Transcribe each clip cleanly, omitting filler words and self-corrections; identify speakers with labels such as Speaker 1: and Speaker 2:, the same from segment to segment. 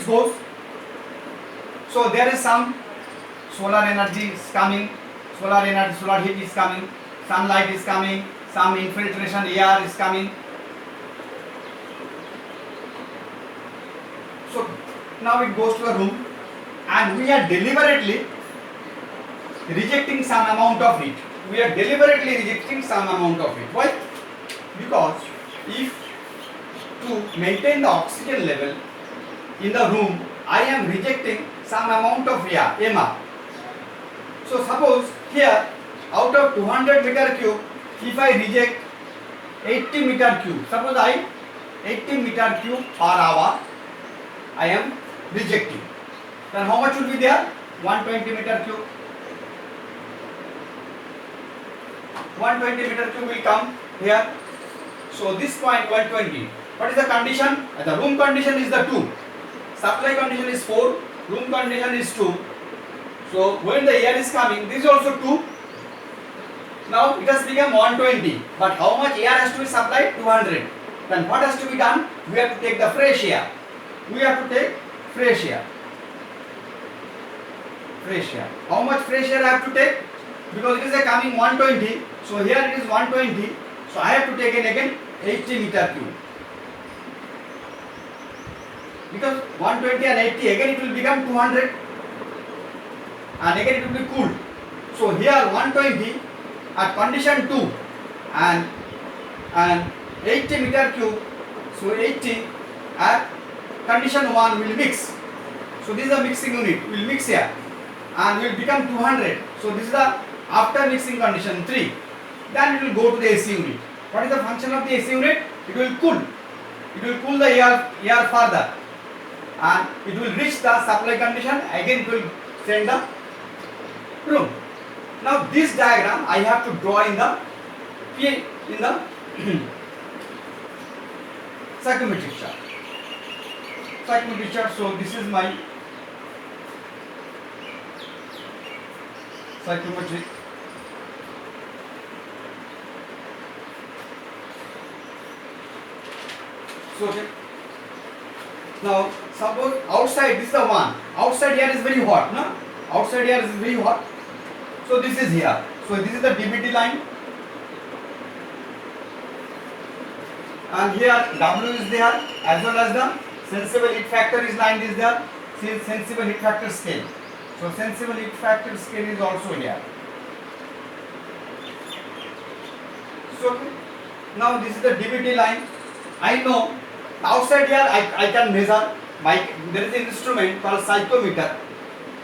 Speaker 1: this goes. So there is some solar energy is coming, solar energy, solar heat is coming, sunlight is coming, some infiltration air is coming. So now it goes to the room and we are deliberately rejecting some amount of it. We are deliberately rejecting some amount of it. Why? Because if to maintain the oxygen level in the room, I am rejecting some amount of air, MR. So suppose here out of 200 meter cube, if I reject 80 meter cube, suppose I 80 meter cube per hour I am rejecting, then how much will be there? 120 meter cube. 120 meter cube will come here. So this point 120. What is the condition? The room condition is the 2. Supply condition is 4. Room condition is 2. So when the air is coming, this is also 2. Now it has become 120. But how much air has to be supplied? 200. Then what has to be done? We have to take the fresh air. We have to take fresh air. Fresh air. How much fresh air I have to take? Because it is coming 120. So here it is 120. So I have to take in again 80 meter cube. Because 120 and 80 again it will become 200. And again it will be cooled. So here 120 at condition 2 and 80 meter cube. So 80 at condition 1 will mix. So this is the mixing unit. We will mix here and will become 200. So this is the after mixing condition 3. Then it will go to the AC unit. What is the function of the AC unit? It will cool. It will cool the air further. And it will reach the supply condition. Again it will send the room. Now this diagram I have to draw in the psychometric chart. Psychometric chart. So this is my psychometric. So okay. Now suppose outside, this is the one. Outside air is very hot, no? Outside air is very hot. So this is here. So this is the DBT line. And here W is there, as well as the sensible heat factor is line is there. See sensible heat factor scale. So sensible heat factor scale is also here. So now this is the DBT line. I know outside here I can measure by, there is an instrument called psychometer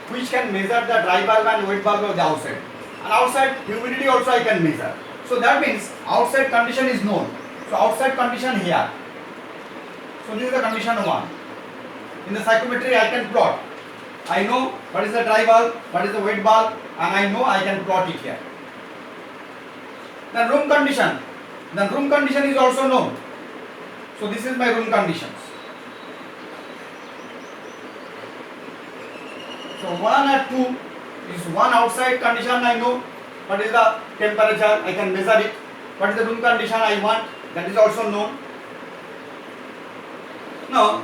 Speaker 1: which can measure the dry bulb and wet bulb of the outside. And outside humidity also I can measure. So that means outside condition is known. So outside condition here. So this is the condition 1. In the psychometry I can plot. I know what is the dry bulb, what is the wet bulb, and I know I can plot it here. Then room condition. Then room condition is also known. So this is my room conditions. So 1 and 2 is one outside condition I know. What is the temperature? I can measure it. What is the room condition I want? That is also known. Now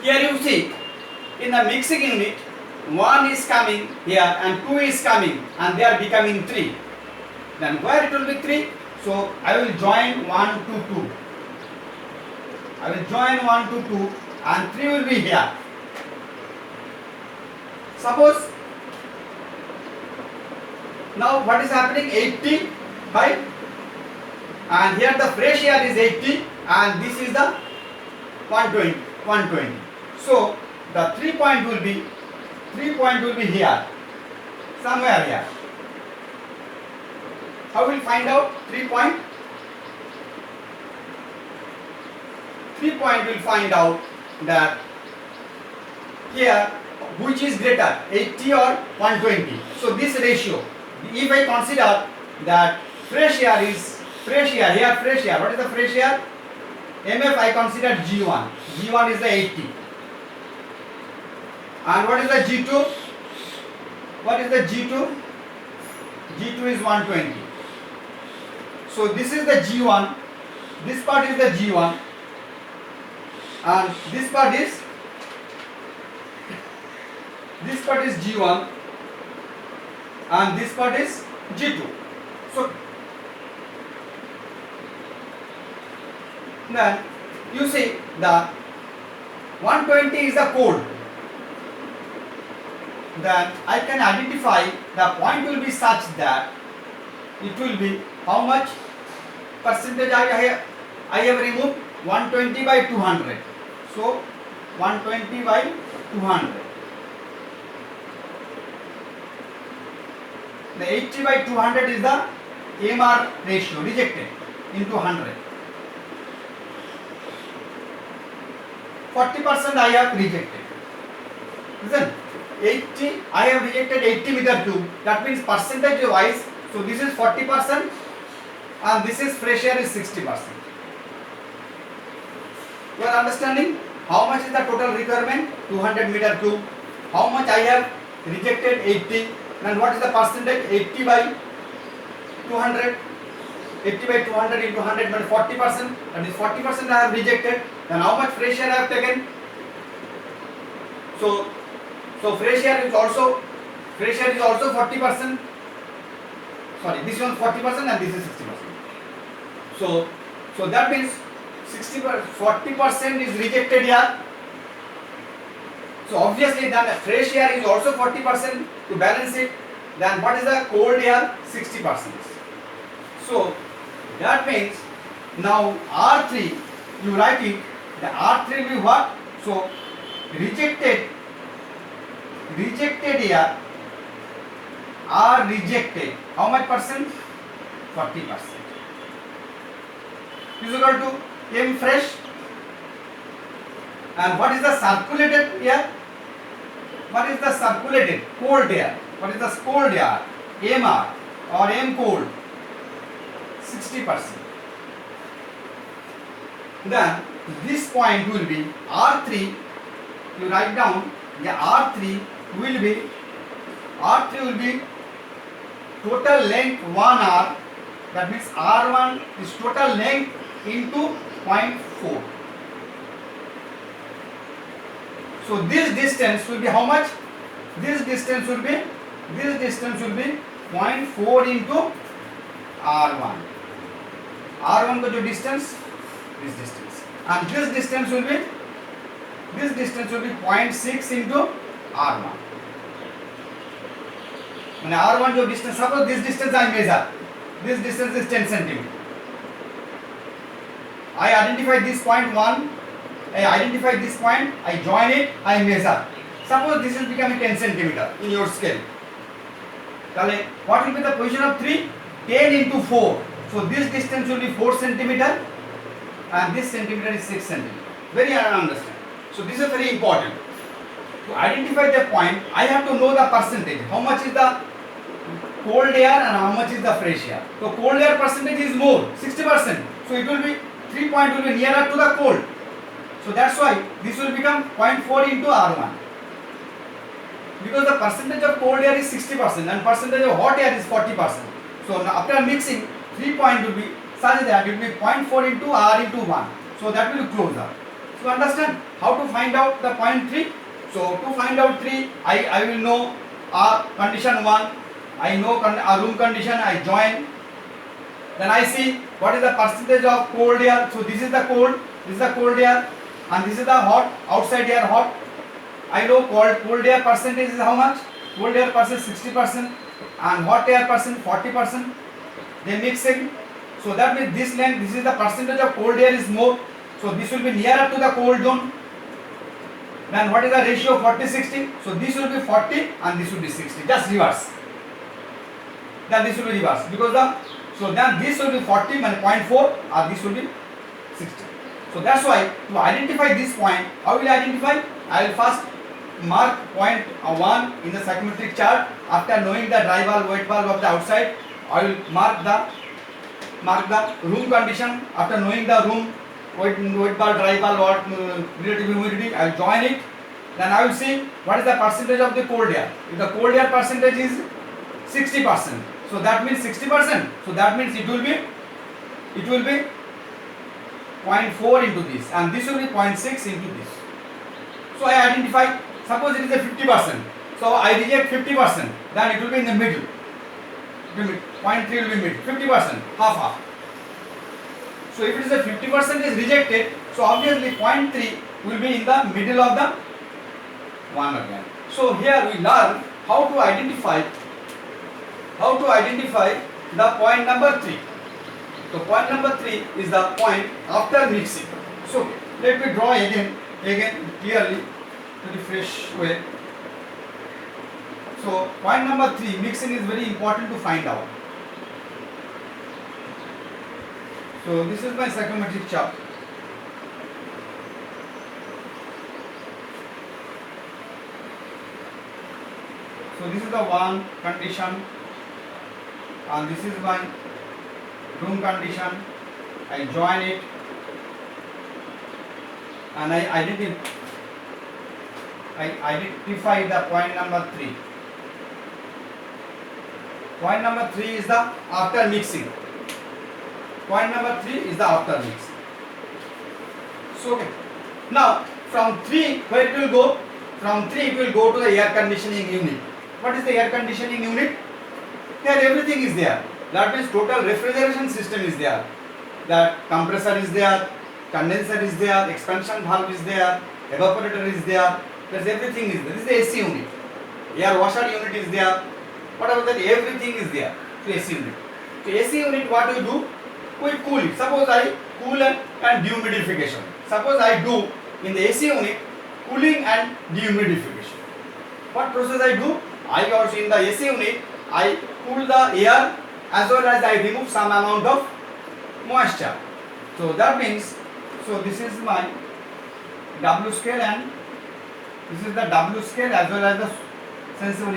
Speaker 1: here you see in the mixing unit 1 is coming here and 2 is coming and they are becoming 3. Then where it will be 3? So I will join 1 to 2. I will join 1 to 2 and 3 will be here. Suppose now what is happening? 80 by, and here the fresh air is 80 and this is the 120. So the 3 point will be here, somewhere here. How will find out 3 point? 3 point will find out that here which is greater, 80 or 120. So this ratio, if I consider that fresh air is fresh air, here fresh air, what is the fresh air? MF I consider G1. G1 is the 80. And what is the G2? What is the G2? G2 is 120. So this is the G1. This part is the G1. and this part is G1 and this part is G2. So then you see the 120 is the code. Then I can identify the point will be such that it will be how much percentage I have removed 120 by 200. So 120 by 200. The 80 by 200 is the AMR ratio rejected into 100. 40% I have rejected. Listen, 80 I have rejected 80 meter cube. That means percentage wise. So this is 40% and this is fresh air is 60%. You are understanding how much is the total requirement? 200 meter cube. How much I have rejected? 80. And what is the percentage? 80 by 200. 80 by 200 into 100 means 40%. That is 40% I have rejected. Then how much fresh air I have taken? So fresh air is also 40%. Sorry, this one 40% and this is 60%. So that means 40% is rejected here. So obviously then fresh air is also 40% to balance it. Then what is the cold air? 60%. So that means now R3 you write it. The R3 will be what? So rejected air are rejected. How much percent? 40%. Is equal to M fresh. And what is the circulated air? What is the circulated cold air? What is the cold air? MR or M cold? 60%. Then this point will be R3. You write down the R3 will be total length 1R. That means R1 is total length into 0.4. So this distance will be how much? This distance will be 0.4 into R1. R1 का जो distance, this distance, and this distance will be 0.6 into R1. मैंने R1 जो distance, suppose this distance I measure, this distance is 10 centimeter. I identify this point 1. I identify this point, I join it, I measure. Suppose this is becoming 10 centimeter in your scale. What will be the position of 3? 10 into 4. So this distance will be 4 centimeter and this centimeter is 6 centimeter. Very understand. So this is very important. To identify the point, I have to know the percentage. How much is the cold air and how much is the fresh air. So cold air percentage is more, 60%. So it will be 3 point will be nearer to the cold. So that's why this will become 0.4 into R1. Because the percentage of cold air is 60% and percentage of hot air is 40%. So now after mixing, 3 point will be such that it will be 0.4 into R into 1. So that will be closer. So understand how to find out the point 3. So to find out 3, I will know condition 1. I know a room condition, I join. Then I see what is the percentage of cold air. So this is the cold air and this is the hot, outside air hot. I know cold air percentage is how much? Cold air percent 60% and hot air percent 40%. They mixing. So that means this length, this is the percentage of cold air is more. So this will be nearer to the cold zone. Then what is the ratio of 40-60? So this will be 40 and this will be 60. Just reverse. Then this will be reverse because so then this will be 40 and 0.4 and this will be 60. So that's why to identify this point, how will I identify? I will first mark point 1 in the psychrometric chart. After knowing the dry bulb, wet bulb of the outside, I will mark the room condition. After knowing the room, wet bulb, dry bulb, or relative humidity, I will join it. Then I will see what is the percentage of the cold air. If the cold air percentage is 60%, so that means 60%. So that means it will be 0.4 into this, and this will be 0.6 into this. So I identify, suppose it is a 50%. So I reject 50%, then it will be in the middle. 0.3 will be mid, 50%, half. So if it is a 50% is rejected, so obviously 0.3 will be in the middle of the one again. So here we learn how to identify the point number 3. So point number 3 is the point after mixing. So let me draw again clearly to the fresh way. So point number 3, mixing is very important to find out. So this is my psychometric chart. So this is the one condition, and this is my room condition. I join it, and I identify the point number 3. Point number 3 is the after mixing. Point number 3 is the after mix. So okay. Now from 3, where it will go? From 3 it will go to the air conditioning unit. What is the air conditioning unit? There everything is there. That means total refrigeration system is there. The compressor is there, condenser is there, expansion valve is there, evaporator is there. There's everything is there. This is the AC unit. Air washer unit is there. Whatever that, everything is there. So AC unit. So AC unit, what we do? We cool it. Suppose I cool and dehumidification. Suppose I do in the AC unit cooling and dehumidification. What process I do? I also in the AC unit I cool the air as well as I remove some amount of moisture. So that means, so this is my W scale, and this is the W scale as well as the sensible